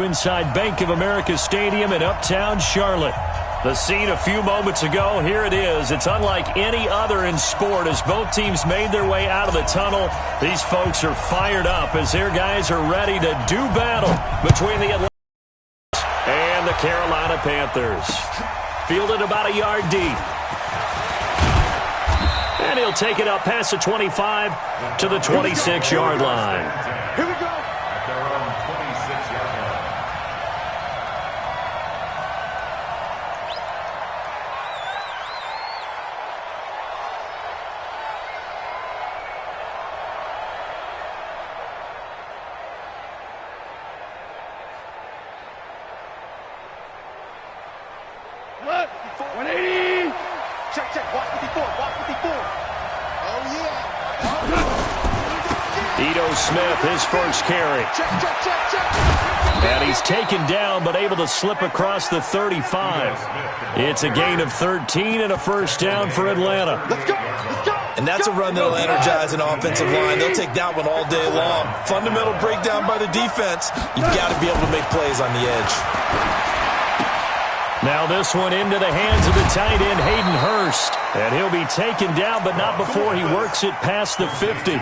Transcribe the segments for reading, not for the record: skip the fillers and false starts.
Inside Bank of America Stadium in Uptown Charlotte. The scene a few moments ago, here it is. It's unlike any other in sport as both teams made their way out of the tunnel. These folks are fired up as their guys are ready to do battle between the Atlanta and the Carolina Panthers. Fielded about a yard deep. And he'll take it up past the 25 to the 26-yard line. Here we go. What? 180. Check, walk 54, walk 54. Oh, yeah. Ito Smith, his first carry. Check. And he's taken down, but able to slip across the 35. It's a gain of 13 and a first down for Atlanta. Let's go. And that's a run that'll energize an offensive line. They'll take that one all day long. Fundamental breakdown by the defense. You've got to be able to make plays on the edge. Now this one into the hands of the tight end, Hayden Hurst. And he'll be taken down, but not before he works it past the 50.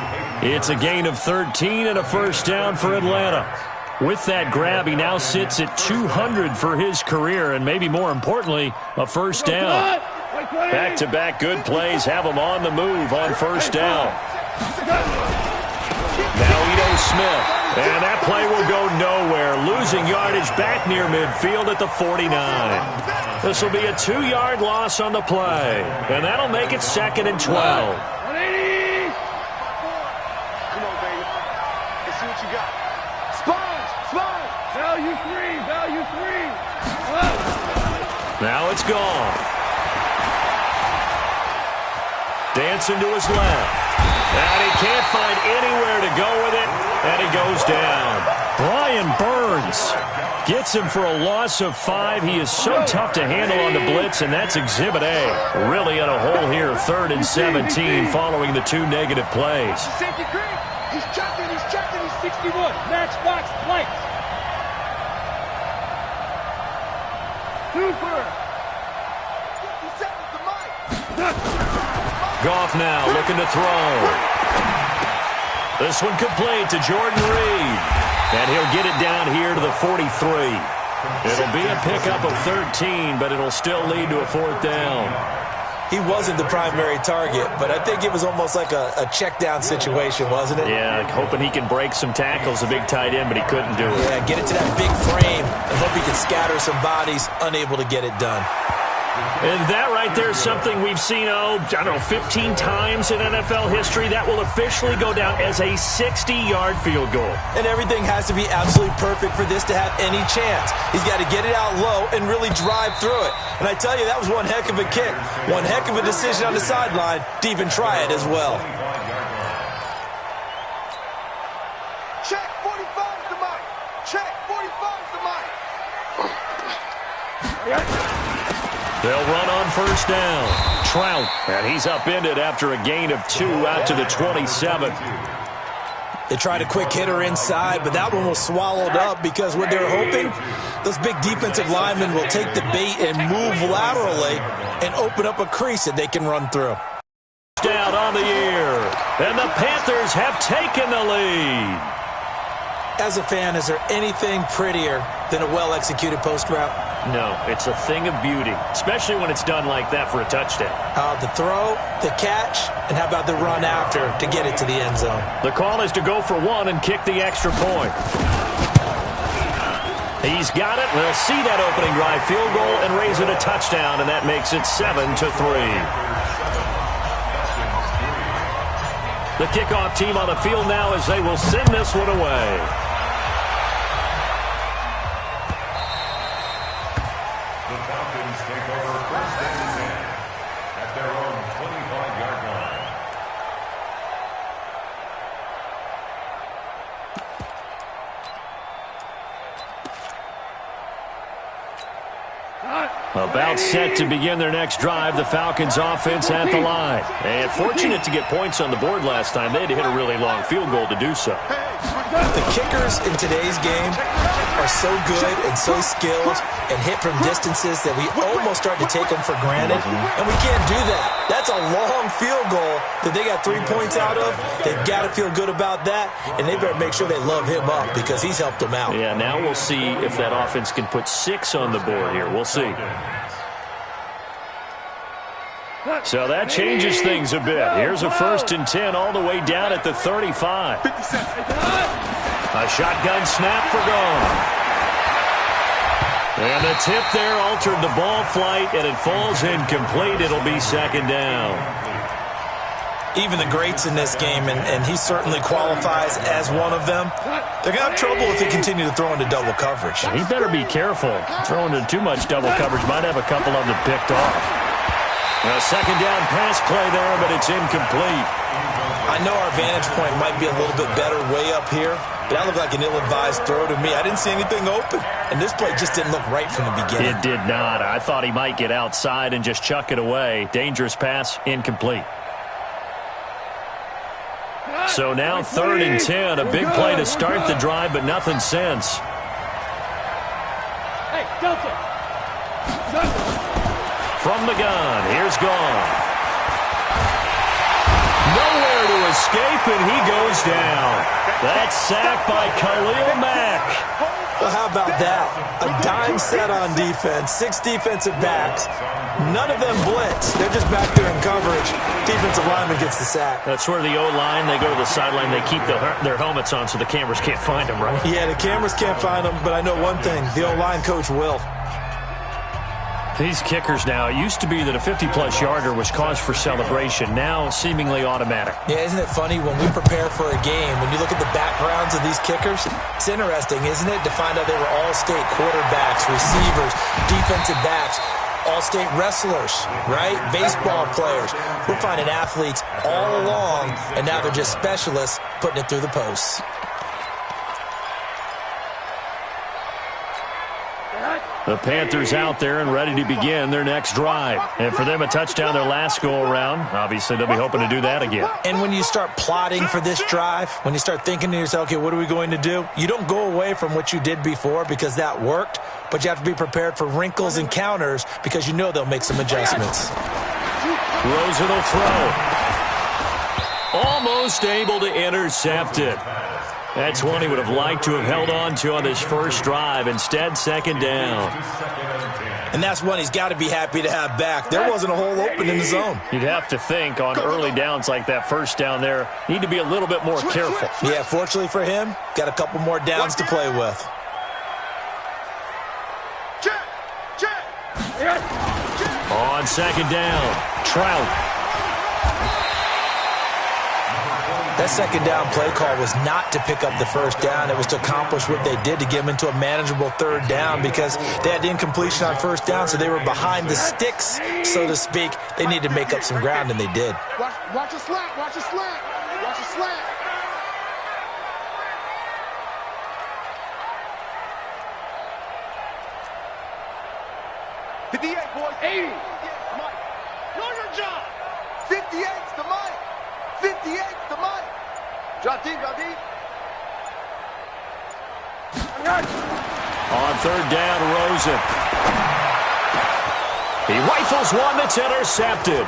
It's a gain of 13 and a first down for Atlanta. With that grab, he now sits at 200 for his career, and maybe more importantly, a first down. Back-to-back good plays have him on the move on first down. Now Ito Smith, and that play will go nowhere. Losing yardage back near midfield at the 49. This will be a 2-yard loss on the play, and that'll make it 2nd and 12. 180. Come on, baby. Let's see what you got. Sponge. Value three. Now it's gone. Dancing to his left. And he can't find anywhere to go with it, and he goes down. Brian Burns gets him for a loss of 5. He is so tough to handle on the blitz, and that's Exhibit A. Really in a hole here, 3rd and 17 following the 2 negative plays. Safety creep. He's checking. He's 61. Matchbox flight. Super. Goff now looking to throw. This one complete to Jordan Reed. And he'll get it down here to the 43. It'll be a pickup of 13, but it'll still lead to a 4th down. He wasn't the primary target, but I think it was almost like a check down situation, wasn't it? Yeah, hoping he can break some tackles, a big tight end, but he couldn't do it. Yeah, get it to that big frame and hope he can scatter some bodies, unable to get it done. And that right there is something we've seen, 15 times in NFL history. That will officially go down as a 60-yard field goal. And everything has to be absolutely perfect for this to have any chance. He's got to get it out low and really drive through it. And I tell you, that was one heck of a kick. One heck of a decision on the sideline to even try it as well. Check 45's the mic. Check 45's the mic. They'll run on first down. Trout, and he's upended after a gain of 2 out to the 27. They tried a quick hitter inside, but that one was swallowed up because what they're hoping, those big defensive linemen will take the bait and move laterally and open up a crease that they can run through. Down on the year, and the Panthers have taken the lead. As a fan, is there anything prettier than a well-executed post route? No, it's a thing of beauty, especially when it's done like that for a touchdown. The throw, the catch, and how about the run after to get it to the end zone? The call is to go for 1 and kick the extra point. He's got it. They'll see that opening drive field goal and raise it a touchdown, and that makes it 7-3. The kickoff team on the field now as they will send this one away. The Falcons take over 1st and 10 at their own 25-yard line. About set to begin their next drive, the Falcons offense at the line. And fortunate to get points on the board last time. They had to hit a really long field goal to do so. Hey, The kickers in today's game are so good and so skilled and hit from distances that we almost start to take them for granted, and we can't do that. That's a long field goal that they got 3 points out of. They've got to feel good about that, and they better make sure they love him up because he's helped them out. Yeah, now we'll see if that offense can put 6 on the board here. We'll see. So that changes things a bit. Here's a 1st and 10 all the way down at the 35. A shotgun snap for gone. And the tip there altered the ball flight, and it falls incomplete. It'll be 2nd down. Even the greats in this game, and he certainly qualifies as one of them, they're going to have trouble if they continue to throw into double coverage. He better be careful. Throwing into too much double coverage might have a couple of them picked off. A 2nd down pass play there, but it's incomplete. I know our vantage point might be a little bit better way up here, but that looked like an ill-advised throw to me. I didn't see anything open, and this play just didn't look right from the beginning. It did not. I thought he might get outside and just chuck it away. Dangerous pass, incomplete. So now 3rd and 10, a big play to start the drive, but nothing since. Hey, Delta. From the gun, here's Goff. Nowhere to escape, and he goes down. That's sacked by Khalil Mack. Well, how about that? A dime set on defense, 6 defensive backs. None of them blitz. They're just back there in coverage. Defensive lineman gets the sack. That's where the O-line, they go to the sideline, they keep their helmets on so the cameras can't find them, right? Yeah, the cameras can't find them, but I know one thing. The O-line coach will. These kickers now, it used to be that a 50-plus yarder was cause for celebration. Now, seemingly automatic. Yeah, isn't it funny when we prepare for a game, when you look at the backgrounds of these kickers, it's interesting, isn't it, to find out they were all-state quarterbacks, receivers, defensive backs, all-state wrestlers, right? Baseball players. We're finding athletes all along, and now they're just specialists putting it through the posts. The Panthers out there and ready to begin their next drive. And for them, a touchdown their last go-around. Obviously, they'll be hoping to do that again. And when you start plotting for this drive, when you start thinking to yourself, okay, what are we going to do? You don't go away from what you did before because that worked, but you have to be prepared for wrinkles and counters because you know they'll make some adjustments. Rosen will throw. Almost able to intercept it. That's one he would have liked to have held on to on his first drive. Instead, 2nd down. And that's one he's got to be happy to have back. There wasn't a hole open in the zone. You'd have to think on early downs like that first down there, need to be a little bit more careful. Yeah, fortunately for him, got a couple more downs to play with. On 2nd down, Trout. That 2nd down play call was not to pick up the first down. It was to accomplish what they did to get them into a manageable 3rd down because they had incompletion on first down, so they were behind the sticks, so to speak. They needed to make up some ground, and they did. Watch a slant, watch a slant, watch a slant. Boys. 80. Mike. Know your job. 58's the Mike. 58's the Mike. Drop deep, drop deep. On 3rd down, Rosen. He rifles one that's intercepted.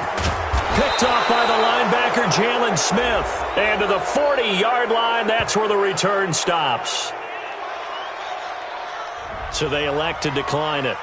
Picked off by the linebacker, Jalen Smith. And to the 40-yard line, that's where the return stops. So they elect to decline it.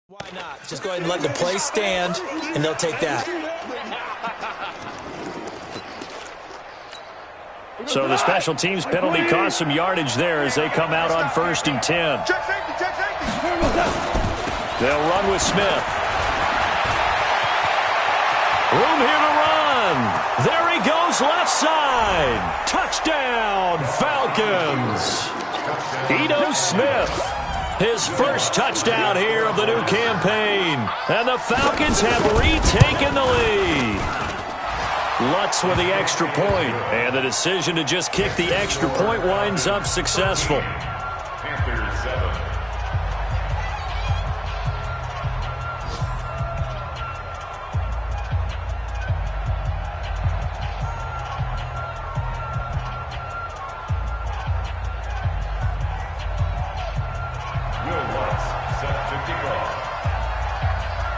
Why not? Just go ahead and let the play stand, and they'll take that. So the special teams penalty cost some yardage there as they come out on 1st and 10. Check safety, check safety. They'll run with Smith. Room here to run. There he goes, left side. Touchdown, Falcons. Ito Smith. His first touchdown here of the new campaign. And the Falcons have retaken the lead. Lutz with the extra point. And the decision to just kick the extra point winds up successful. Panthers 7.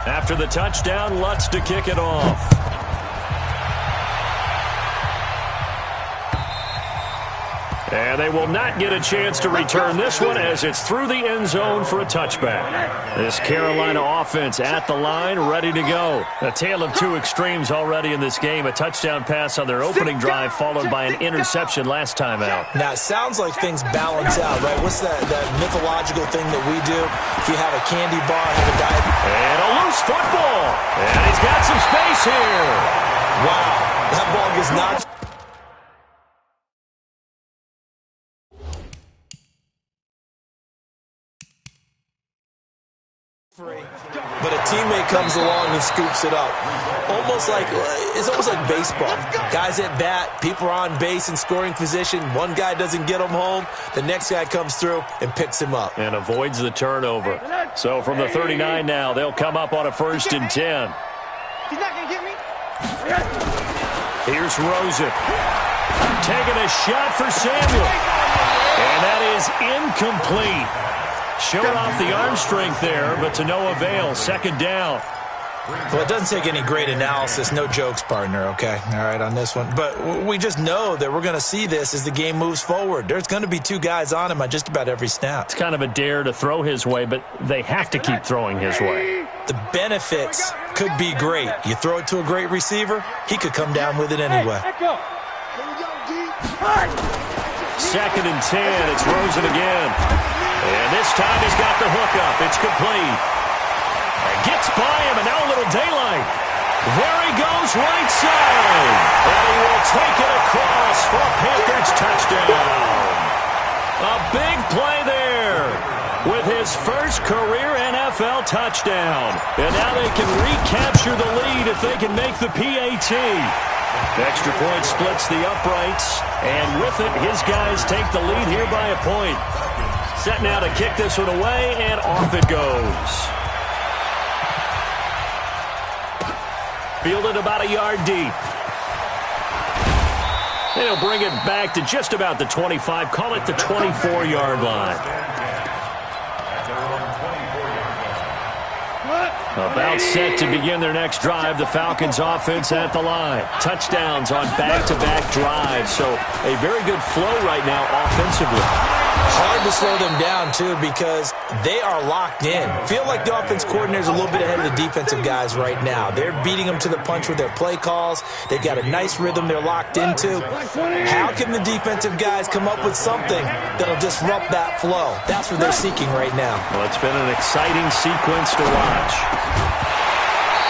After the touchdown, Lutz to kick it off. And they will not get a chance to return this one as it's through the end zone for a touchback. This Carolina offense at the line, ready to go. A tale of two extremes already in this game. A touchdown pass on their opening drive followed by an interception last time out. Now, it sounds like things balance out, right? What's that mythological thing that we do? If you have a candy bar, have a diet. And a loose football. And he's got some space here. Wow, that ball gets knocked. But a teammate comes along and scoops it up. It's almost like baseball. Guys at bat, people are on base in scoring position. One guy doesn't get him home. The next guy comes through and picks him up. And avoids the turnover. So from the 39 now, they'll come up on a 1st and 10. He's not going to get me. Here's Rosen. Taking a shot for Samuel. And that is incomplete. Showed off the arm strength there, but to no avail. 2nd down. Well, it doesn't take any great analysis. No jokes, partner, okay? All right, on this one. But we just know that we're going to see this as the game moves forward. There's going to be 2 guys on him on just about every snap. It's kind of a dare to throw his way, but they have to keep throwing his way. The benefits could be great. You throw it to a great receiver, he could come down with it anyway. 2nd and 10. It's Rosen again. And this time he's got the hookup. It's complete. And gets by him, and now a little daylight. There he goes, right side. And he will take it across for a Panthers touchdown. A big play there with his first career NFL touchdown. And now they can recapture the lead if they can make the PAT. Extra point splits the uprights, and with it, his guys take the lead here by a point. Set now to kick this one away, and off it goes. Fielded about a yard deep. They'll bring it back to just about the 25, call it the 24-yard line. About set to begin their next drive, the Falcons offense at the line. Touchdowns on back-to-back drives, so a very good flow right now offensively. Hard to slow them down, too, because they are locked in. Feel like the offense coordinator is a little bit ahead of the defensive guys right now. They're beating them to the punch with their play calls. They've got a nice rhythm they're locked into. How can the defensive guys come up with something that'll disrupt that flow? That's what they're seeking right now. Well, it's been an exciting sequence to watch.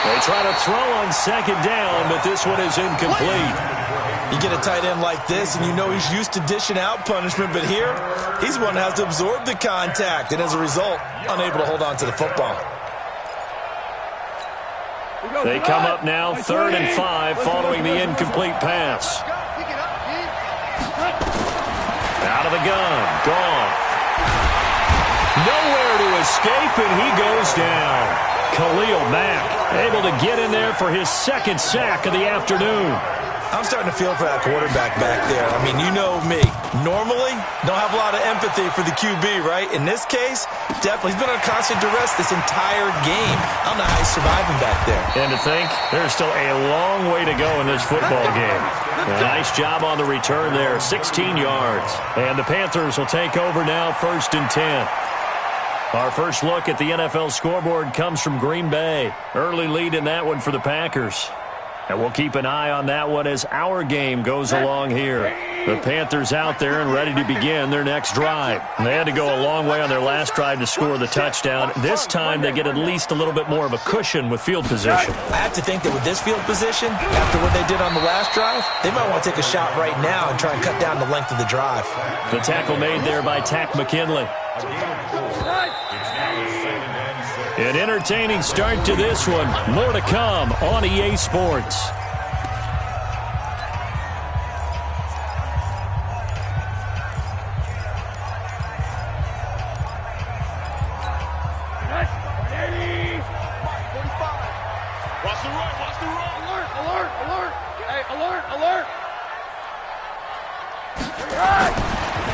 They try to throw on 2nd down, but this one is incomplete. You get a tight end like this, and you know he's used to dishing out punishment, but here, he's one that has to absorb the contact, and as a result, unable to hold on to the football. They come up now 3rd and 5 following the incomplete pass. Out of the gun, Goff. Nowhere to escape, and he goes down. Khalil Mack able to get in there for his 2nd sack of the afternoon. I'm starting to feel for that quarterback back there. I mean, you know me. Normally, don't have a lot of empathy for the QB, right? In this case, definitely. He's been under constant duress this entire game. I don't know how he's surviving back there. And to think, there's still a long way to go in this football game. A nice job on the return there, 16 yards. And the Panthers will take over now, 1st and 10. Our first look at the NFL scoreboard comes from Green Bay. Early lead in that one for the Packers. And we'll keep an eye on that one as our game goes along here. The Panthers out there and ready to begin their next drive. They had to go a long way on their last drive to score the touchdown. This time they get at least a little bit more of a cushion with field position. I have to think that with this field position, after what they did on the last drive, they might want to take a shot right now and try and cut down the length of the drive. The tackle made there by Tack McKinley. An entertaining start to this one. More to come on EA Sports.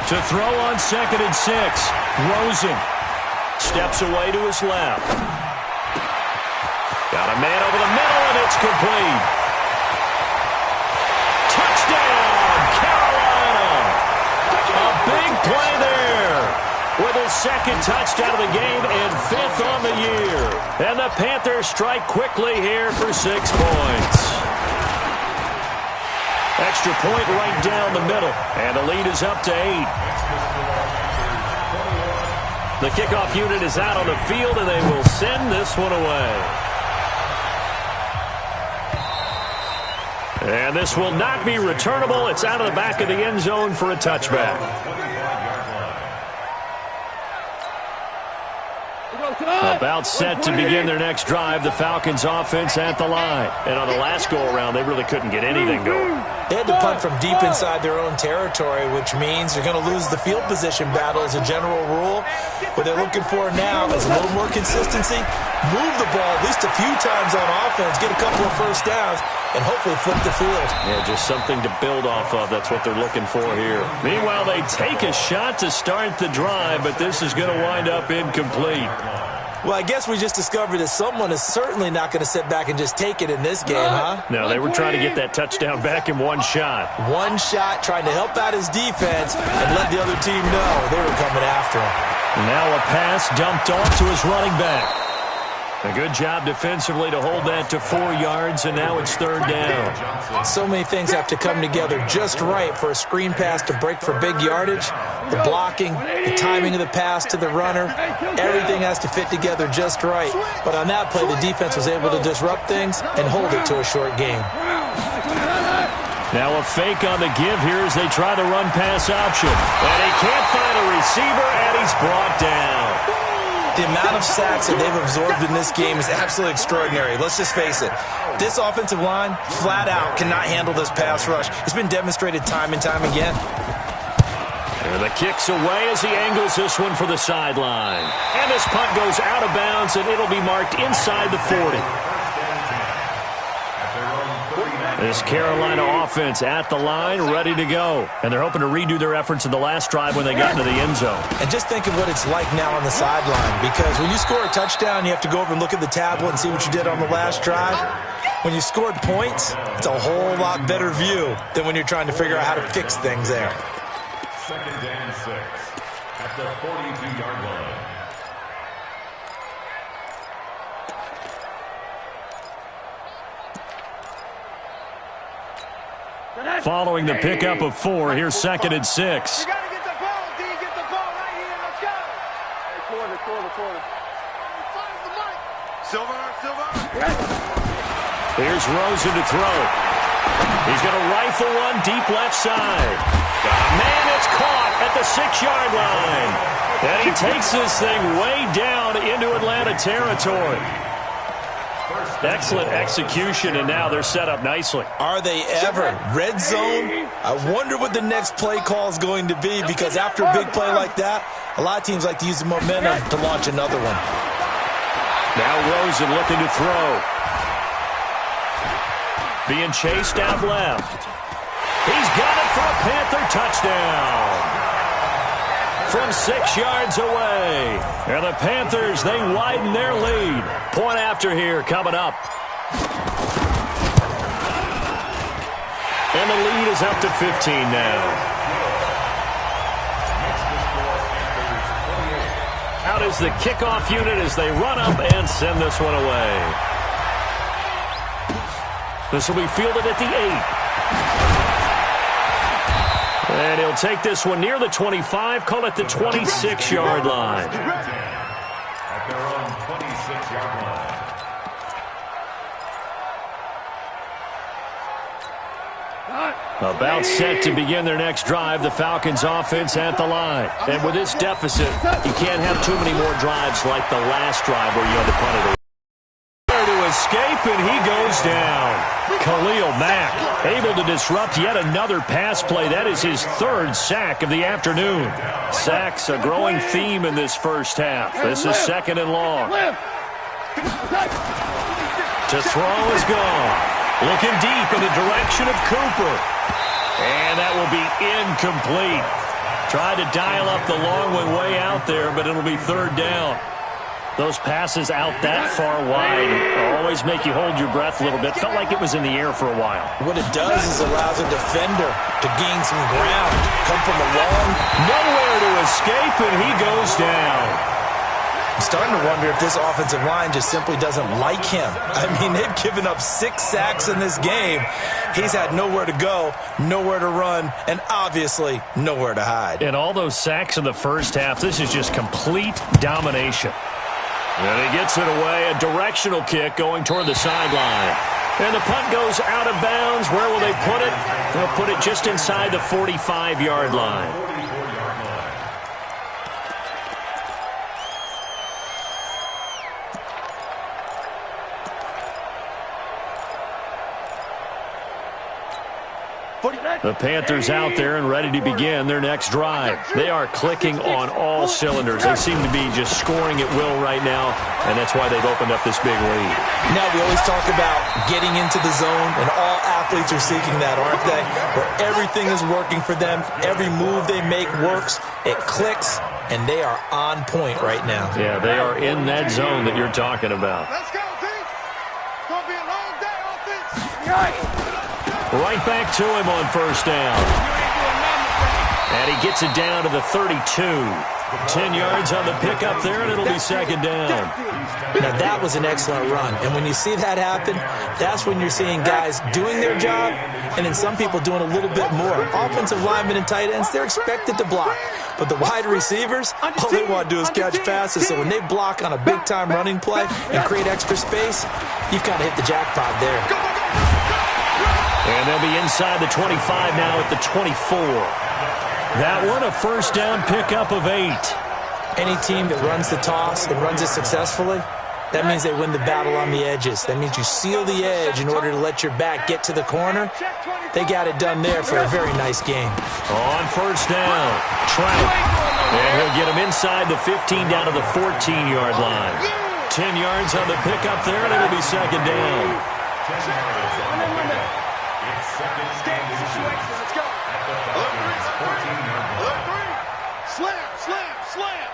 To throw on 2nd and 6. Rosen steps away to his left. Got a man over the middle, and it's complete. Touchdown, Carolina. A big play there with his 2nd touchdown of the game and 5th on the year. And the Panthers strike quickly here for 6 points. Extra point right down the middle, and the lead is up to 8. The kickoff unit is out on the field, and they will send this one away. And this will not be returnable. It's out of the back of the end zone for a touchback. About set to begin their next drive, the Falcons offense at the line. And on the last go-around, they really couldn't get anything going. They had to punt from deep inside their own territory, which means they're going to lose the field position battle as a general rule. What they're looking for now is a little more consistency, move the ball at least a few times on offense, get a couple of first downs, and hopefully flip the field. Yeah, just something to build off of. That's what they're looking for here. Meanwhile, they take a shot to start the drive, but this is going to wind up incomplete. Well, I guess we just discovered that someone is certainly not going to sit back and just take it in this game, huh? No, they were trying to get that touchdown back in one shot. One shot, trying to help out his defense and let the other team know they were coming after him. And now a pass dumped off to his running back. A good job defensively to hold that to 4 yards, and now it's 3rd down. So many things have to come together just right for a screen pass to break for big yardage. The blocking, the timing of the pass to the runner, everything has to fit together just right. But on that play, the defense was able to disrupt things and hold it to a short game. Now a fake on the give here as they try the run-pass option. And he can't find a receiver, and he's brought down. The amount of sacks that they've absorbed in this game is absolutely extraordinary. Let's just face it. This offensive line, flat out, cannot handle this pass rush. It's been demonstrated time and time again. And the kick's away as he angles this one for the sideline. And this punt goes out of bounds, and it'll be marked inside the 40. This Carolina offense at the line, ready to go. And they're hoping to redo their efforts in the last drive when they got into the end zone. And just think of what it's like now on the sideline, because when you score a touchdown, you have to go over and look at the tablet and see what you did on the last drive. When you scored points, it's a whole lot better view than when you're trying to figure out how to fix things there. 2nd and 6 at the 42-yard line. Following the pickup of 4, here's 2nd and 6. You got to get the ball, D. Get the ball right here. Let's go. Quarter. Find the mic. Silver. Here's Rosen to throw. He's going to rifle one deep left side. Man, it's caught at the 6-yard line. And he takes this thing way down into Atlanta territory. Excellent execution, and now they're set up nicely. Are they ever? Red zone? I wonder what the next play call is going to be, because after a big play like that, a lot of teams like to use the momentum to launch another one. Now Rosen looking to throw. Being chased out left. He's got it for a Panther touchdown. From 6 yards away. And the Panthers, they widen their lead. Point after here coming up. And the lead is up to 15 now. Out is the kickoff unit as they run up and send this one away. This will be fielded at the 8. And he'll take this one near the 25, call it the 26-yard line. At their own 26-yard line. About set to begin their next drive, the Falcons offense at the line. And with this deficit, you can't have too many more drives like the last drive where you had to punt it away. To escape, and he goes down. Khalil Mack able to disrupt yet another pass play. That is his third sack of the afternoon. Sacks a growing theme in this first half. This is second and long. To throw is gone. Looking deep in the direction of Cooper. And that will be incomplete. Tried to dial up the long one way out there, but it'll be third down. Those passes out that far wide always make you hold your breath a little bit. Felt like it was in the air for a while. What it does is allows a defender to gain some ground. Come from a long, nowhere to escape, and he goes down. I'm starting to wonder if this offensive line just simply doesn't like him. I mean, they've given up 6 sacks in this game. He's had nowhere to go, nowhere to run, and obviously nowhere to hide. And all those sacks in the first half, this is just complete domination. And he gets it away, a directional kick going toward the sideline. And the punt goes out of bounds. Where will they put it? They'll put it just inside the 45-yard line. The Panthers out there and ready to begin their next drive. They are clicking on all cylinders. They seem to be just scoring at will right now, and that's why they've opened up this big lead. Now, we always talk about getting into the zone, and all athletes are seeking that, aren't they? Where everything is working for them, every move they make works, it clicks, and they are on point right now. Yeah, they are in that zone that you're talking about. Let's go, team. It's going to be a long day, offense. Right back to him on first down. And he gets it down to the 32. 10 yards on the pickup there, and it'll be second down. Now, that was an excellent run. And when you see that happen, that's when you're seeing guys doing their job and then some people doing a little bit more. Offensive linemen and tight ends, they're expected to block. But the wide receivers, all they want to do is catch passes. So when they block on a big-time running play and create extra space, you've kind of hit the jackpot there. And they'll be inside the 25 now at the 24. That one, a first down pickup of 8. Any team that runs the toss and runs it successfully, that means they win the battle on the edges. That means you seal the edge in order to let your back get to the corner. They got it done there for a very nice game. On first down, Trout. And he'll get him inside the 15 down to the 14-yard line. 10 yards on the pickup there, and it'll be second down. Let's go. Slam, slam, slam.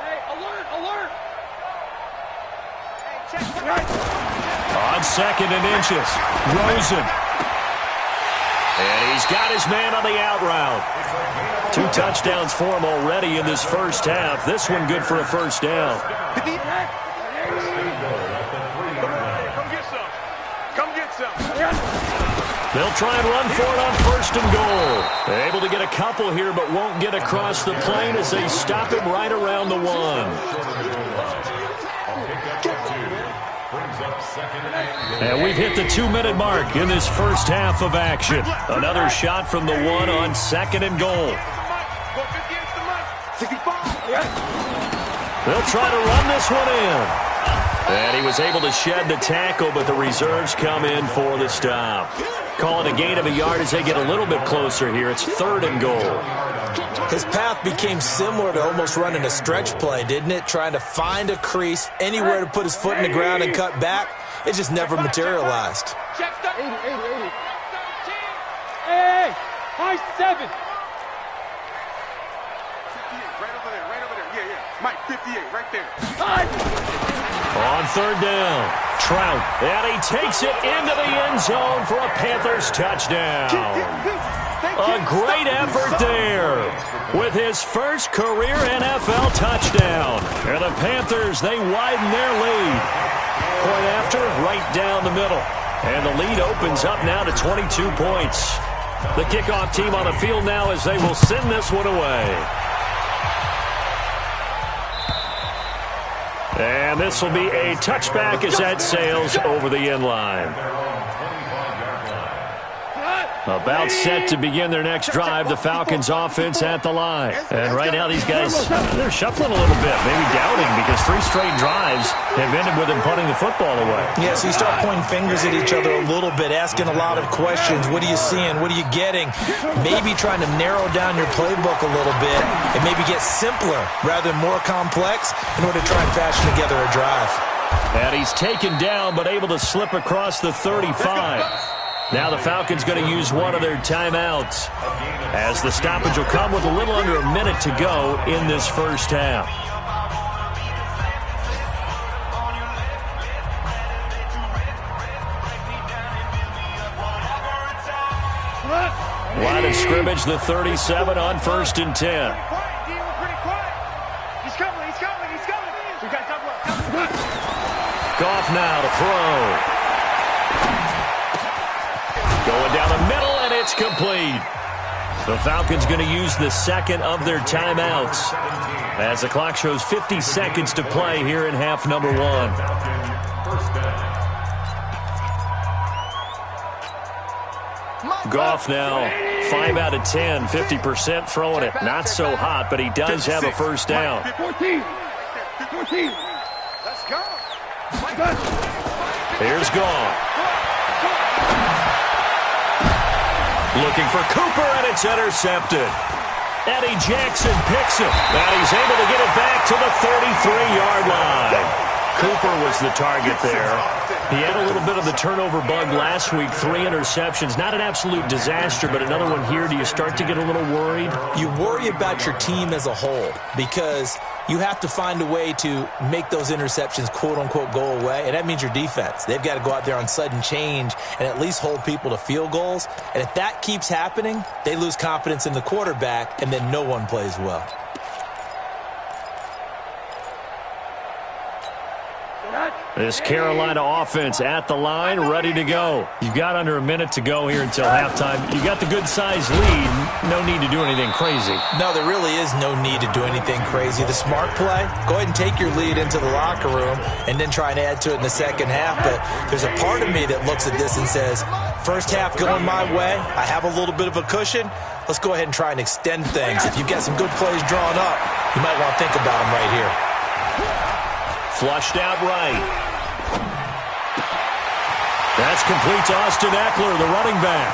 Hey, alert, alert. Hey, check. On second and inches, Rosen. And he's got his man on the out route. 2 touchdowns for him already in this first half. This one good for a first down. They'll try and run for it on first and goal. They're able to get a couple here, but won't get across the plane as they stop him right around the 1. And we've hit the 2-minute mark in this first half of action. Another shot from the 1 on second and goal. They'll try to run this one in. And he was able to shed the tackle, but the reserves come in for the stop. Calling a gain of a yard as they get a little bit closer here. It's third and goal. His path became similar to almost running a stretch play, didn't it? Trying to find a crease, anywhere to put his foot in the ground and cut back. It just never materialized. Hey, high 7. Right over there, right over there. Yeah. Mike, 58, right there. On third down, Trout, and he takes it into the end zone for a Panthers touchdown. A great effort there with his first career NFL touchdown. And the Panthers, they widen their lead. Point after, right down the middle. And the lead opens up now to 22 points. The kickoff team on the field now as they will send this one away. And this will be a touchback as that sails over the end line. About set to begin their next drive, the Falcons offense at the line. And right now these guys, they're shuffling a little bit, maybe doubting, because 3 straight drives have ended with them punting the football away. Yeah, so you start pointing fingers at each other a little bit, asking a lot of questions. What are you seeing? What are you getting? Maybe trying to narrow down your playbook a little bit and maybe get simpler rather than more complex in order to try and fashion together a drive. And he's taken down but able to slip across the 35. Now the Falcons going to use one of their timeouts, as the stoppage will come with a little under a minute to go in this first half. Line of scrimmage, the 37 on 1st and 10. Goff now to throw. Going down the middle, and it's complete. The Falcons going to use the second of their timeouts, as the clock shows 50 seconds to play here in half number 1. Goff now 5 out of 10, 50% throwing it. Not so hot, but he does have a first down. 14. Let's go. Here's Goff. Looking for Cooper, and it's intercepted. Eddie Jackson picks it, and he's able to get it back to the 33-yard line. Cooper was the target there. He had a little bit of the turnover bug last week, 3 interceptions. Not an absolute disaster, but another one here. Do you start to get a little worried? You worry about your team as a whole, because you have to find a way to make those interceptions, quote-unquote, go away, and that means your defense. They've got to go out there on sudden change and at least hold people to field goals. And if that keeps happening, they lose confidence in the quarterback, and then no one plays well. This Carolina offense at the line, ready to go. You've got under a minute to go here until halftime. You got the good-sized lead. No need to do anything crazy. No, there really is no need to do anything crazy. The smart play, go ahead and take your lead into the locker room and then try and add to it in the second half. But there's a part of me that looks at this and says, first half going my way, I have a little bit of a cushion. Let's go ahead and try and extend things. If you've got some good plays drawn up, you might want to think about them right here. Flushed out right. That's complete to Austin Eckler, the running back.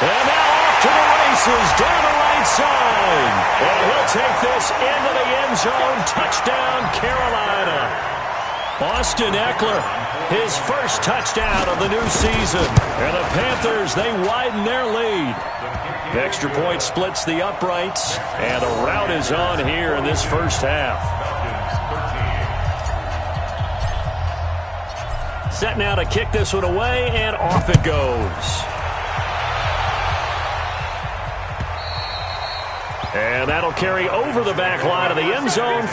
And now off to the races, down the right side. And he'll take this into the end zone. Touchdown, Carolina. Austin Eckler, his first touchdown of the new season. And the Panthers, they widen their lead. The extra point splits the uprights. And the rout is on here in this first half. Set now to kick this one away, and off it goes. And that'll carry over the back line of the end zone.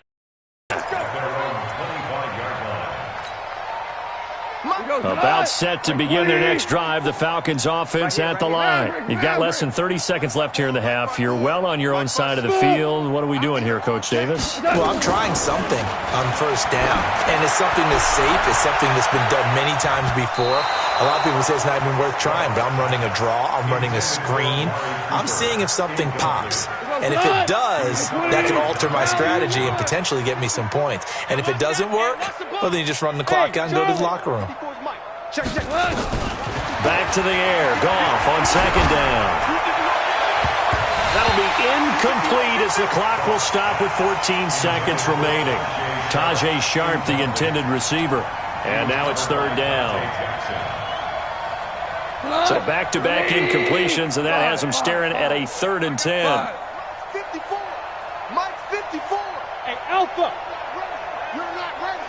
About set to begin their next drive, the Falcons offense at the line. You've got less than 30 seconds left here in the half. You're well on your own side of the field. What are we doing here, Coach Davis? Well, I'm trying something on first down, and it's something that's safe. It's something that's been done many times before. A lot of people say it's not even worth trying, but I'm running a draw. I'm running a screen. I'm seeing if something pops. And if it does, that can alter my strategy and potentially get me some points. And if it doesn't work, well, then you just run the clock out and go to the locker room. Back to the air. Goff on second down. That'll be incomplete as the clock will stop with 14 seconds remaining. Tajay Sharp, the intended receiver. And now it's third down. So back-to-back incompletions, and that has them staring at a 3rd and 10. 54. Mike 54. Hey, Alpha. You're not ready.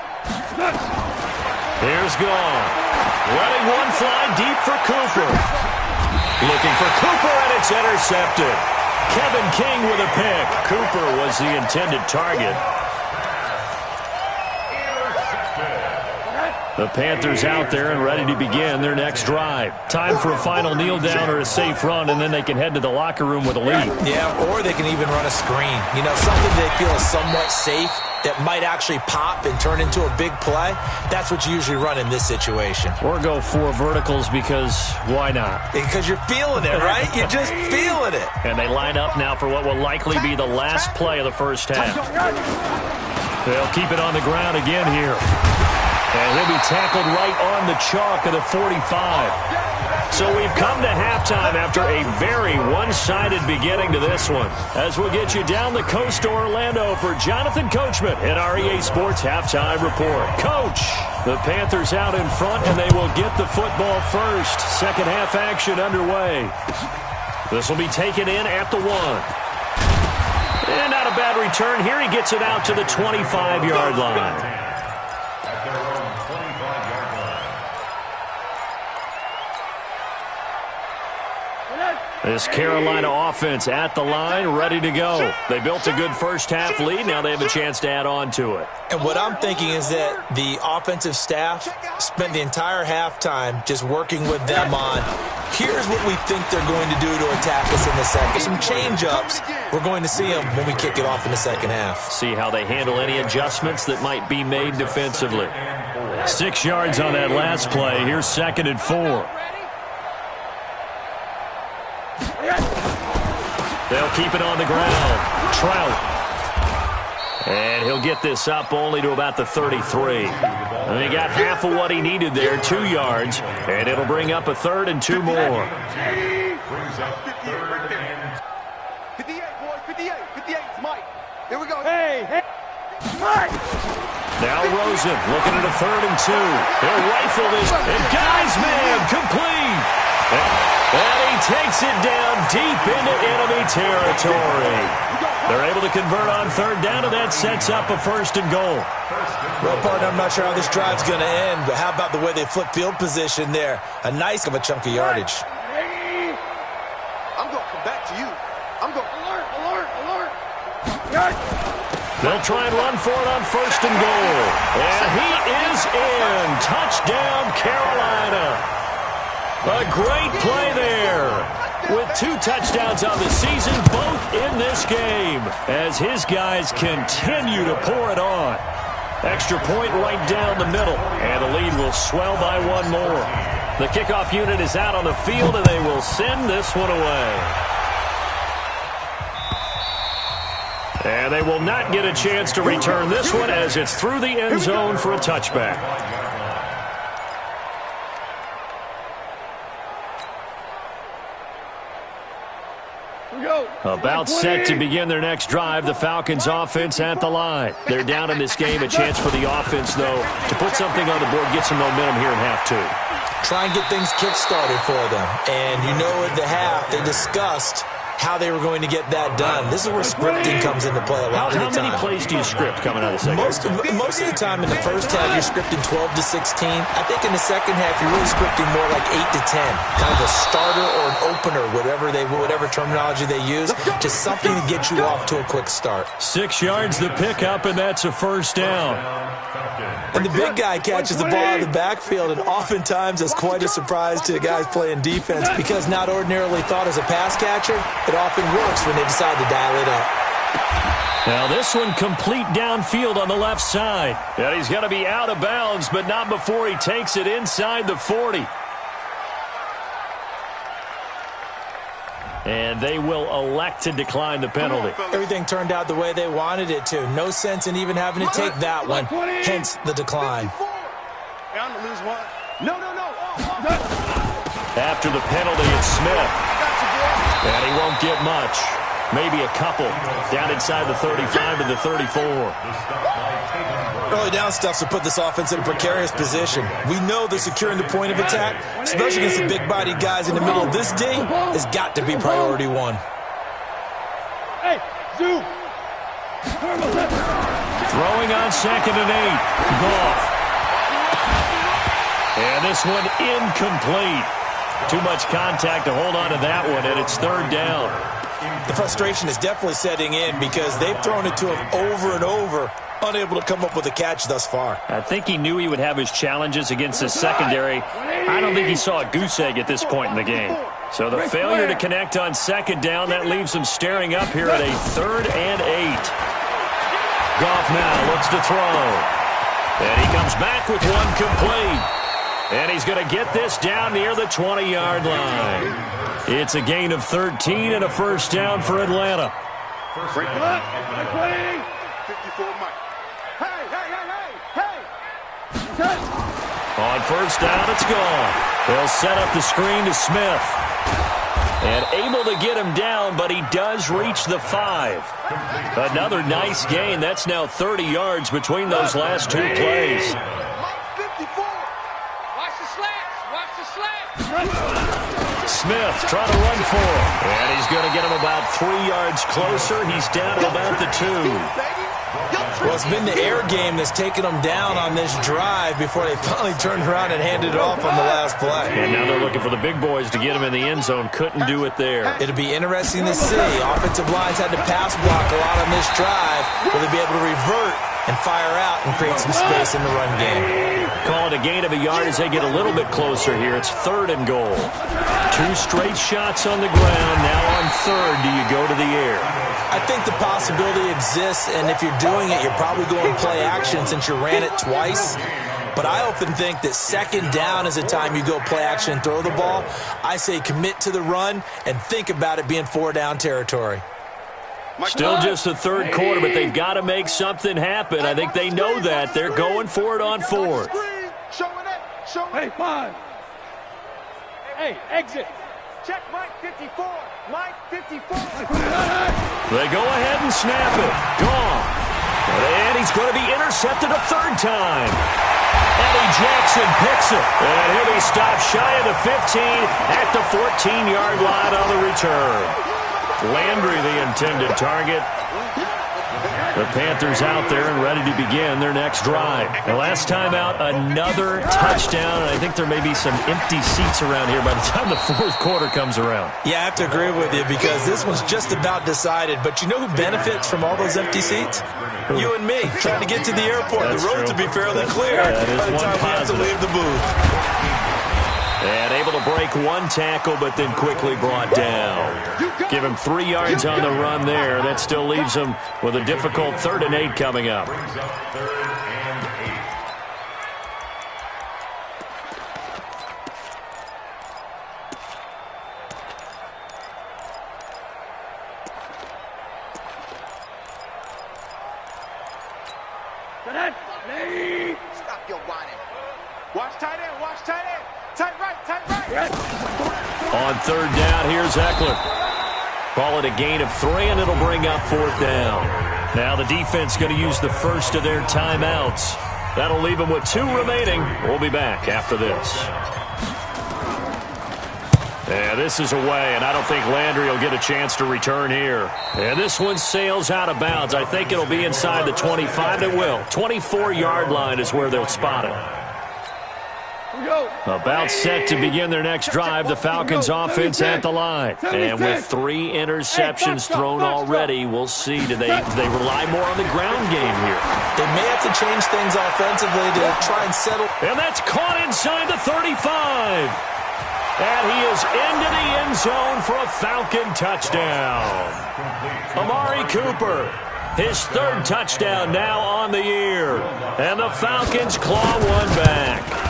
Here's Goff. Letting one fly deep for Cooper. Looking for Cooper, and it's intercepted. Kevin King with a pick. Cooper was the intended target. The Panthers out there and ready to begin their next drive. Time for a final kneel down or a safe run, and then they can head to the locker room with a lead. Yeah, or they can even run a screen. You know, something they feel is somewhat safe that might actually pop and turn into a big play. That's what you usually run in this situation. Or go 4 verticals because why not? Because you're feeling it, right? You're just feeling it. And they line up now for what will likely be the last play of the first half. They'll keep it on the ground again here. And he'll be tackled right on the chalk of the 45. So we've come to halftime after a very one-sided beginning to this one. As we'll get you down the coast to Orlando for Jonathan Coachman in our EA Sports Halftime Report. Coach, the Panthers out in front, and they will get the football first. Second half action underway. This will be taken in at the 1. And not a bad return here. He gets it out to the 25-yard line. This Carolina offense at the line, ready to go. They built a good first-half lead. Now they have a chance to add on to it. And what I'm thinking is that the offensive staff spent the entire halftime just working with them on, here's what we think they're going to do to attack us in the second. Some change-ups. We're going to see them when we kick it off in the second half. See how they handle any adjustments that might be made defensively. 6 yards on that last play. Here's 2nd and 4. They'll keep it on the ground. Trout. And he'll get this up only to about the 33. And he got half of what he needed there, 2 yards. And it'll bring up a 3rd and 2 more. Brings up 3rd and 58, boys, 58. 58, it's Mike. Here we go. Hey, Mike! Now Rosen looking at a 3rd and 2. He'll rifle this. And guys, man, complete. And he takes it down deep into enemy territory. They're able to convert on 3rd down, and that sets up a 1st and goal. Well, partner, I'm not sure how this drive's going to end, but how about the way they flip field position there? A nice of a chunk of yardage. I'm going to come back to you. I'm going to alert. They'll try and run for it on 1st and goal. And he is in. Touchdown, Carolina. A great play there. With 2 touchdowns on the season, both in this game, as his guys continue to pour it on. Extra point right down the middle, and the lead will swell by 1 more. The kickoff unit is out on the field, and they will send this one away. And they will not get a chance to return this one as it's through the end zone for a touchback. About set to begin their next drive, the Falcons offense at the line. They're down in this game. A chance for the offense, though, to put something on the board, get some momentum here in half 2. Try and get things kick-started for them. And you know at the half, they discussed how they were going to get that done. This is where scripting comes into play a lot of the time. How many plays do you script coming out of the second? Most of the time in the first half, you're scripting 12 to 16. I think in the second half, you're really scripting more like 8 to 10. Kind of a starter or an opener, whatever terminology they use. Just something to get you off to a quick start. 6 yards the pickup, and that's a 1st down. And the big guy catches the ball out of the backfield, and oftentimes that's quite a surprise to the guys playing defense because not ordinarily thought as a pass catcher, it often works when they decide to dial it up. Now this one complete downfield on the left side. And he's going to be out of bounds, but not before he takes it inside the 40. And they will elect to decline the penalty. Everything turned out the way they wanted it to. No sense in even having to take that one, hence the decline. I'm going to lose one. No. After the penalty, it's Smith. And he won't get much. Maybe a couple. Down inside the 35 to the 34. Early down stuff to put this offense in a precarious position. We know that securing the point of attack, especially against the big-bodied guys in the middle of this D, has got to be priority 1. Hey, Zoo! Throwing on 2nd and 8. Goff. And this one incomplete. Too much contact to hold on to that one, and it's 3rd down. The frustration is definitely setting in because they've thrown it to him over and over, unable to come up with a catch thus far. I think he knew he would have his challenges against his secondary. I don't think he saw a goose egg at this point in the game. So the failure to connect on second down, that leaves him staring up here at a 3rd and 8. Goff now looks to throw. And he comes back with one complete. And he's going to get this down near the 20-yard line. It's a gain of 13 and a first down for Atlanta. Break it up. 54 Mike. Hey, hey, hey, hey, hey. On first down, it's gone. They'll set up the screen to Smith. And able to get him down, but he does reach the 5. Another nice gain. That's now 30 yards between those last two plays. 54. Watch the slats. Watch the slats. Smith trying to run for him. And he's going to get him about 3 yards closer. He's down to about the 2. Well, it's been the air game that's taken them down on this drive before they finally turned around and handed it off on the last play. And now they're looking for the big boys to get him in the end zone. Couldn't do it there. It'll be interesting to see. Offensive lines had to pass block a lot on this drive. Will they be able to revert and fire out and create some space in the run game? Call it a gain of a yard as they get a little bit closer here. It's 3rd and goal. 2 straight shots on the ground. Now on 3rd, do you go to the air? I think the possibility exists, and if you're doing it, you're probably going play action since you ran it twice. But I often think that 2nd down is the time you go play action and throw the ball. I say commit to the run and think about it being 4-down territory. Still just the 3rd quarter, but they've got to make something happen. I think they know that. They're going for it on 4th. Hey, 5. Hey, exit. Check Mike 54. Mike 54. They go ahead and snap it. Gone. And he's going to be intercepted a 3rd time. Eddie Jackson picks it. And he'll be stopped shy of the 15 at the 14-yard line on the return. Landry, the intended target. The Panthers out there and ready to begin their next drive. The last time out, another touchdown, and I think there may be some empty seats around here by the time the 4th quarter comes around. Yeah, I have to agree with you because this one's just about decided. But you know who benefits from all those empty seats? You and me, trying to get to the airport. That's the road true. to be fairly clear That is by the one time we have to positive. leave the booth. And able to break one tackle, but then quickly brought down. Give him 3 yards on the run there. That still leaves him with a difficult 3rd and 8 coming up. Brings up 3rd and 8. Stop your whining. Watch tight end. Watch tight end. Tight right. Tight right. On 3rd down, here's Eckler. Call it a gain of 3, and it'll bring up 4th down. Now the defense going to use the first of their timeouts. That'll leave them with 2 remaining. We'll be back after this. Yeah, this is away, and I don't think Landry will get a chance to return here. And this one sails out of bounds. I think it'll be inside the 25. It will. 24-yard line is where they'll spot it. About set to begin their next drive, the Falcons offense at the line. And with 3 interceptions thrown already, we'll see. Do they rely more on the ground game here? They may have to change things offensively to try and settle. And that's caught inside the 35. And he is into the end zone for a Falcon touchdown. Amari Cooper, his 3rd touchdown now on the year. And the Falcons claw one back.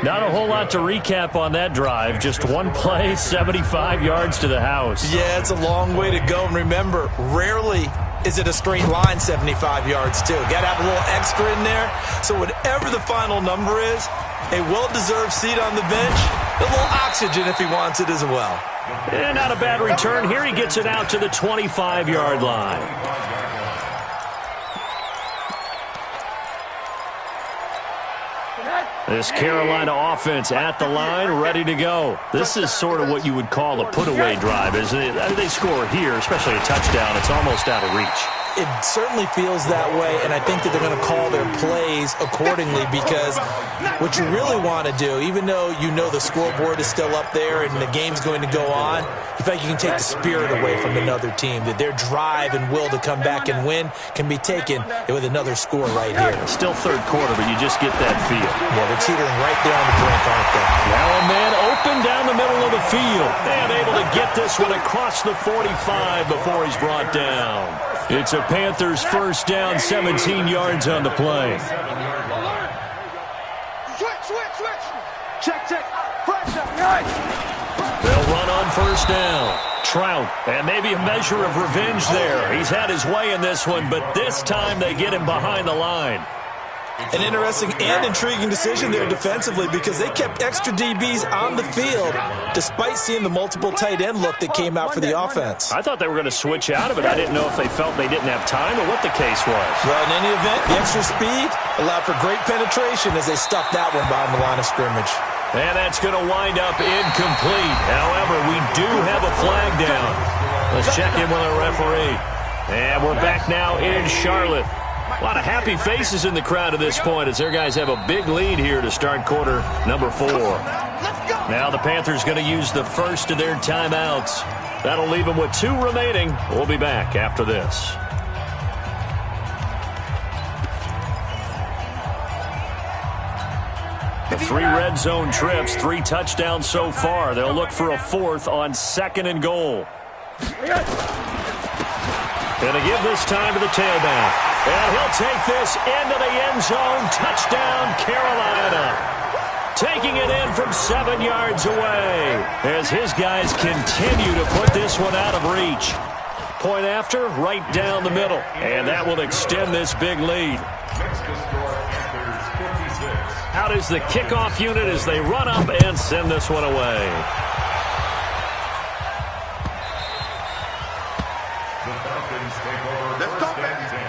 Not a whole lot to recap on that drive. Just one play, 75 yards to the house. Yeah, it's a long way to go. And remember, rarely is it a straight line 75 yards, too. Got to have a little extra in there. So whatever the final number is, a well-deserved seat on the bench, a little oxygen if he wants it as well. And not a bad return here. He gets it out to the 25-yard line. This Carolina offense at the line, ready to go. This is sort of what you would call a put-away drive, isn't it? They score here, especially a touchdown. It's almost out of reach. It certainly feels that way, and I think that they're going to call their plays plays accordingly, because what you really want to do, even though you know the scoreboard is still up there and the game's going to go on, you feel like you can take the spirit away from another team, that their drive and will to come back and win can be taken with another score right here. Still third quarter, but you just get that feel. Yeah, they're teetering right there on the brink, aren't they? Now a man open down the middle of the field, and able to get this one across the 45 before he's brought down. It's a Panthers first down, 17 yards on the play. Switch. Check. Pressure. They'll run on first down. Trout, and maybe a measure of revenge there. He's had his way in this one, but this time they get him behind the line. An interesting and intriguing decision there defensively, because they kept extra DBs on the field despite seeing the multiple tight end look that came out for the offense. I thought they were going to switch out of it. I didn't know if they felt they didn't have time or what the case was. Well, in any event, the extra speed allowed for great penetration as they stuffed that one behind the line of scrimmage. And that's going to wind up incomplete. However, we do have a flag down. Let's check in with our referee. And we're back now in Charlotte. A lot of happy faces in the crowd at this point as their guys have a big lead here to start quarter number 4. Now the Panthers going to use the first of their timeouts. That'll leave them with 2 remaining. We'll be back after this. The 3 red zone trips, 3 touchdowns so far. They'll look for a 4th on 2nd and goal. Going to give this time to the tailback. And he'll take this into the end zone. Touchdown, Carolina. Taking it in from 7 yards away as his guys continue to put this one out of reach. Point after, right down the middle. And that will extend this big lead. Out is the kickoff unit as they run up and send this one away. The Falcons take over first and 10.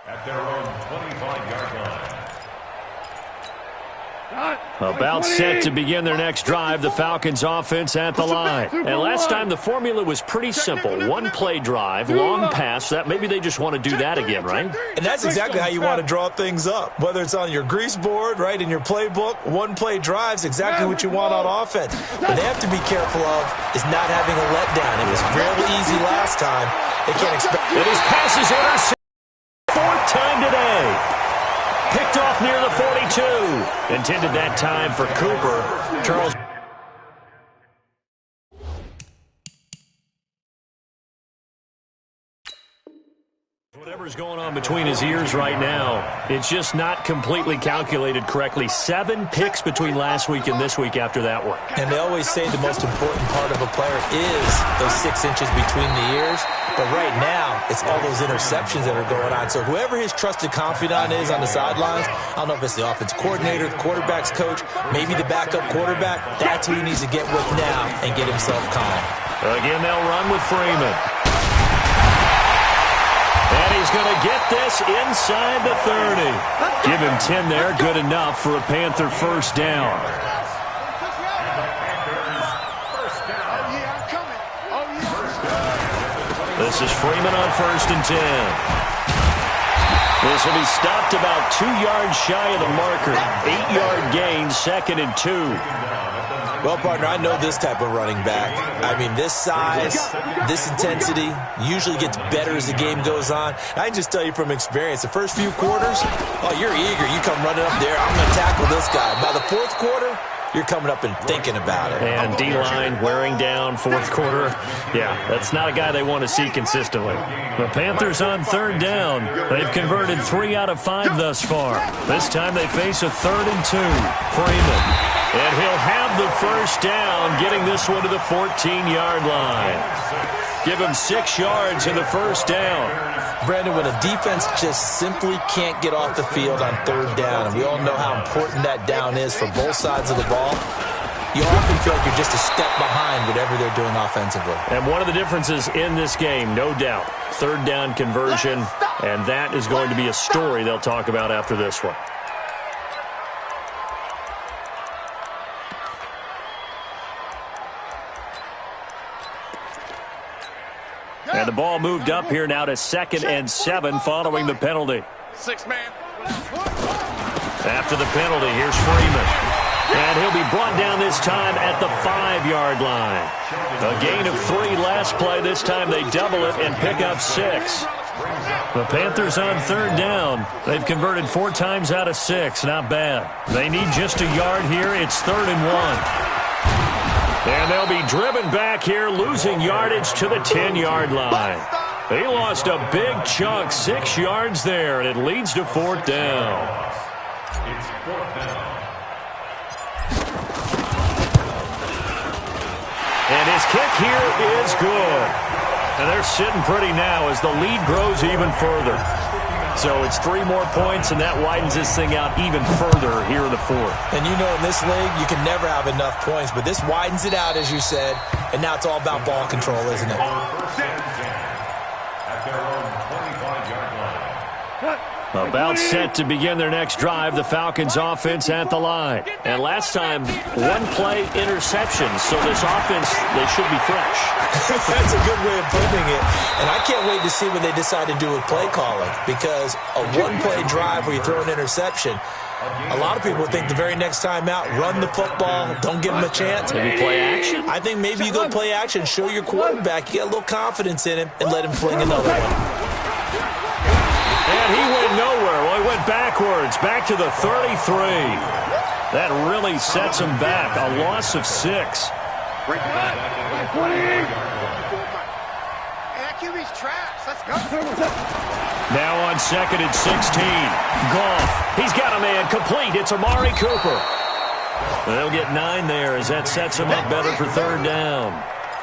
At their own 25-yard line. About set to begin their next drive, the Falcons offense at the line. And last time the formula was pretty simple. 1-play drive, long pass. That maybe they just want to do that again, right? And that's exactly how you want to draw things up. Whether it's on your grease board, right, in your playbook, 1-play drive's exactly what you want on offense. What they have to be careful of is not having a letdown. It was fairly easy last time. They can't expect... It is passes intercepted. 4th time today. Picked off near the 42. Intended that time for Cooper. Charles. Whatever's going on between his ears right now, it's just not completely calculated correctly. 7 picks between last week and this week after that one. And they always say the most important part of a player is those 6 inches between the ears. But right now, it's all those interceptions that are going on. So whoever his trusted confidant is on the sidelines, I don't know if it's the offensive coordinator, the quarterback's coach, maybe the backup quarterback, that's who he needs to get with now and get himself calm. Again, they'll run with Freeman. And he's going to get this inside the 30. Give him 10 there, good enough for a Panther first down. This is Freeman on 1st and 10. This will be stopped about 2 yards shy of the marker. 8-yard gain, 2nd and 2. Well, partner, I know this type of running back. I mean, this size, this intensity usually gets better as the game goes on. I can just tell you from experience, the first few quarters, oh, you're eager. You come running up there, I'm going to tackle this guy. By the 4th quarter, you're coming up and thinking about it. And D-line wearing down 4th quarter. Yeah, that's not a guy they want to see consistently. The Panthers on 3rd down. They've converted 3 out of 5 thus far. This time they face a 3rd and 2. Freeman. And he'll have the first down, getting this one to the 14-yard line. Give him 6 yards in the first down. Brandon, when a defense just simply can't get off the field on 3rd down, and we all know how important that down is for both sides of the ball, you often feel like you're just a step behind whatever they're doing offensively. And one of the differences in this game, no doubt, 3rd down conversion, and that is going to be a story they'll talk about after this one. And the ball moved up here now to 2nd and 7 following the penalty. 6-man. After the penalty, here's Freeman. And he'll be brought down this time at the 5-yard line. A gain of 3 last play. This time they double it and pick up 6. The Panthers on 3rd down. They've converted 4 times out of 6. Not bad. They need just a yard here. It's 3rd and 1. And they'll be driven back here, losing yardage to the 10-yard line. They lost a big chunk, 6 yards there, and it leads to 4th down. It's 4th down. And his kick here is good. And they're sitting pretty now as the lead grows even further. So it's 3 more points, and that widens this thing out even further here in the 4th. And you know in this league, you can never have enough points, but this widens it out, as you said, and now it's all about ball control, isn't it? At their own 25-yard line. About set to begin their next drive, the Falcons offense at the line. And last time, 1-play interception, so this offense, they should be fresh. That's a good way of putting it. And I can't wait to see what they decide to do with play calling, because a 1-play drive where you throw an interception, a lot of people think the very next time out, run the football, don't give them a chance. Maybe play action? I think maybe you go play action, show your quarterback, you get a little confidence in him, and let him fling another one. And he went nowhere. Well, he went backwards, back to the 33. That really sets him back. A loss of 6. Hey, that QB's trash. Let's go. Now on 2nd and 16. Goff. He's got a man complete. It's Amari Cooper. They'll get 9 there as that sets him up better for 3rd down.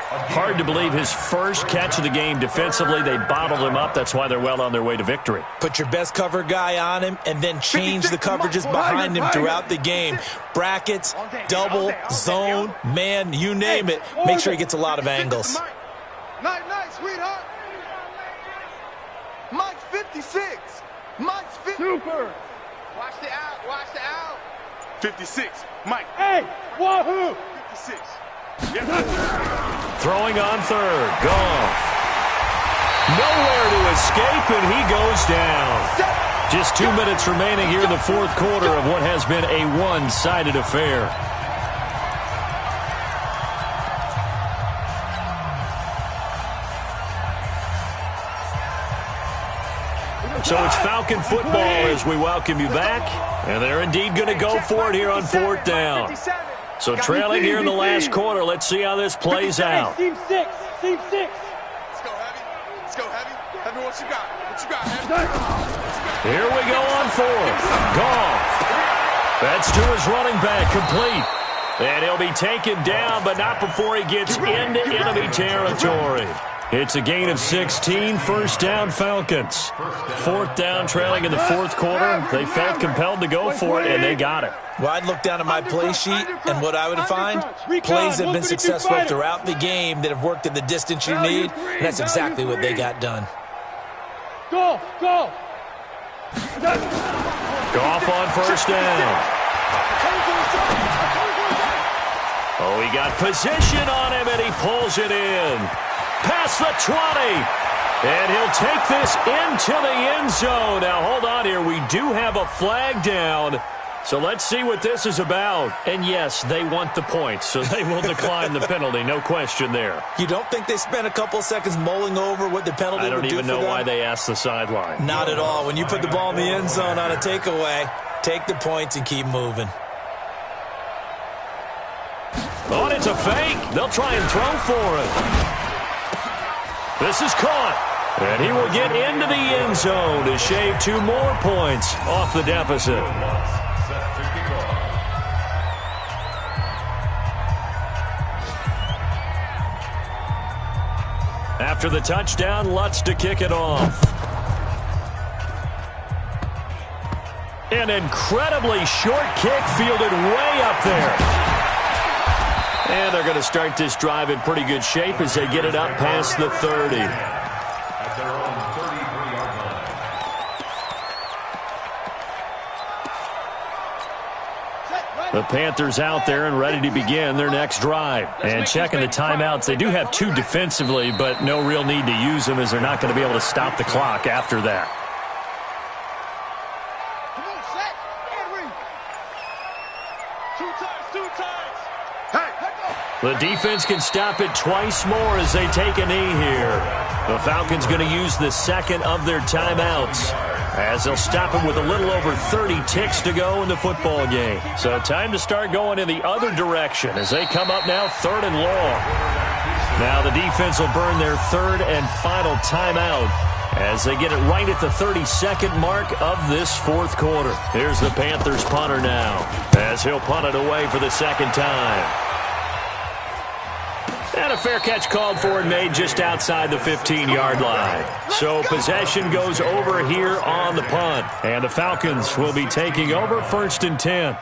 Hard to believe his first catch of the game defensively. They bottled him up. That's why they're well on their way to victory. Put your best cover guy on him and then change the coverages behind him throughout the game. Brackets, double, zone, man, you name it. Make sure he gets a lot of angles. Night, sweetheart. Mike's 56. Mike's 50. Super. Watch the out. 56. Mike. Hey, wahoo. 56. Throwing on 3rd. Goff. Nowhere to escape, and he goes down. Just 2 minutes remaining here in the 4th quarter of what has been a one-sided affair. So it's Falcon football as we welcome you back. And they're indeed going to go for it here on 4th down. So trailing here in the last quarter. Let's see how this plays out. Team 6. Team 6. Let's go, Heavy. Heavy, what you got? Heavy. Here we go on 4th. Goff. That's to his running back, complete. And he'll be taken down, but not before he gets into enemy territory. It's a gain of 16, 1st down Falcons. 4th down trailing in the 4th quarter. They felt compelled to go for it, and they got it. Well, I'd look down at my play sheet, and what I would find, plays that have been successful throughout the game that have worked at the distance you need, and that's exactly what they got done. Go. Goff on 1st down. Oh, he got position on him, and he pulls it in. Past the 20. And he'll take this into the end zone. Now, hold on here. We do have a flag down. So let's see what this is about. And, yes, they want the points, so they will decline the penalty. No question there. You don't think they spent a couple seconds mulling over what the penalty would do for them? I don't even know why they asked the sideline. Not at all. When you put the ball in the end zone on a takeaway, take the points and keep moving. Oh, and it's a fake. They'll try and throw for it. This is caught. And he will get into the end zone to shave 2 more points off the deficit. After the touchdown, Lutz to kick it off. An incredibly short kick fielded way up there. And they're going to start this drive in pretty good shape as they get it up past the 30. At their own 33-yard line. The Panthers out there and ready to begin their next drive. And checking the timeouts, they do have 2 defensively, but no real need to use them as they're not going to be able to stop the clock after that. The defense can stop it twice more as they take a knee here. The Falcons going to use the second of their timeouts as they'll stop it with a little over 30 ticks to go in the football game. So time to start going in the other direction as they come up now 3rd and long. Now the defense will burn their 3rd and final timeout as they get it right at the 32nd mark of this 4th quarter. Here's the Panthers punter now as he'll punt it away for the 2nd time. And a fair catch called for and made just outside the 15-yard line. So possession goes over here on the punt. And the Falcons will be taking over 1st and 10.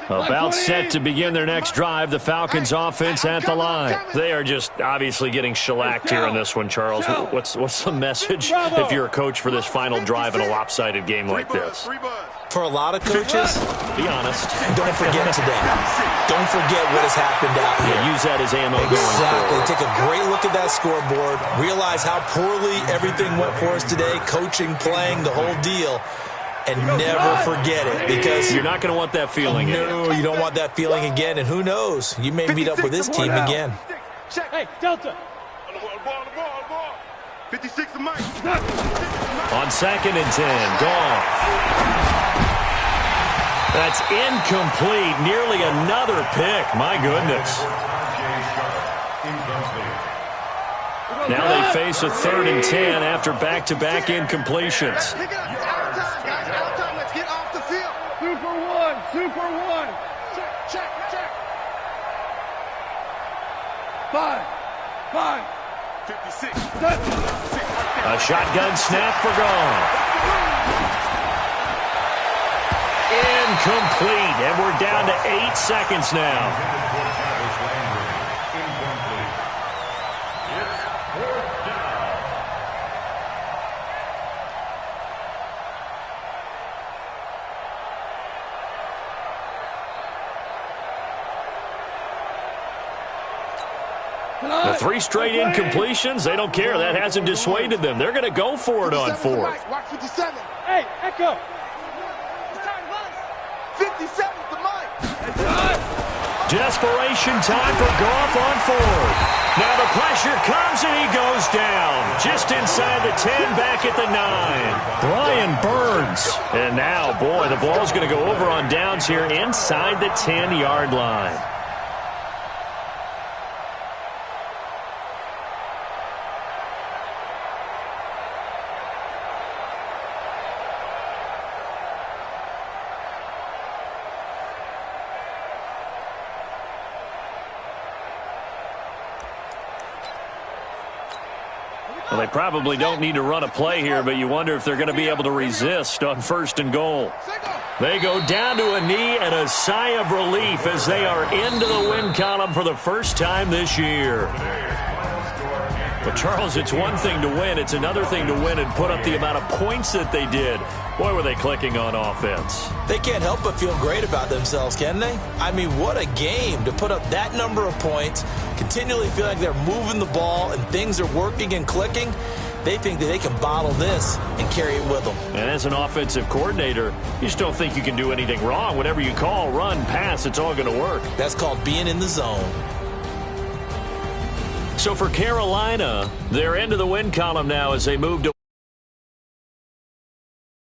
About set to begin their next drive, the Falcons offense at the line. They are just obviously getting shellacked here in this one, Charles. What's the message if you're a coach for this final drive in a lopsided game like this? For a lot of coaches, Be honest. don't forget today. Don't forget what has happened out here. Use that as ammo going Exactly. forward. Take a great look at that scoreboard. Realize how poorly everything went for us today. Coaching, playing, the whole deal. And never forget it, because You're not going to want that feeling. no, you don't want that feeling again. And who knows? You may meet up with this team again. Hey, Delta. 56 to Mike. On 2nd and 10, Goff. That's incomplete. Nearly another pick. My goodness. Now they face a 3rd and 10 after back-to-back incompletions. Let's get off the field. Super one. Check. 56. A shotgun snap for Goff. Incomplete, and we're down to 8 seconds now. The 3 straight incompletions, they don't care. That hasn't dissuaded them. They're going to go for it on 4th. Watch 57. Hey, Echo. 57 to Mike. Desperation time for Goff on 4th. Now the pressure comes and he goes down. Just inside the 10, back at the 9. Brian Burns. And now, boy, the ball's going to go over on downs here inside the 10-yard line. Well, they probably don't need to run a play here, but you wonder if they're going to be able to resist on 1st and goal. They go down to a knee and a sigh of relief as they are into the win column for the first time this year. But, Charles, it's one thing to win. It's another thing to win and put up the amount of points that they did. Boy, were they clicking on offense. They can't help but feel great about themselves, can they? I mean, what a game to put up that number of points, continually feel like they're moving the ball and things are working and clicking. They think that they can bottle this and carry it with them. And as an offensive coordinator, you just don't think you can do anything wrong. Whatever you call, run, pass, it's all going to work. That's called being in the zone. So for Carolina, they're into the win column now as they move to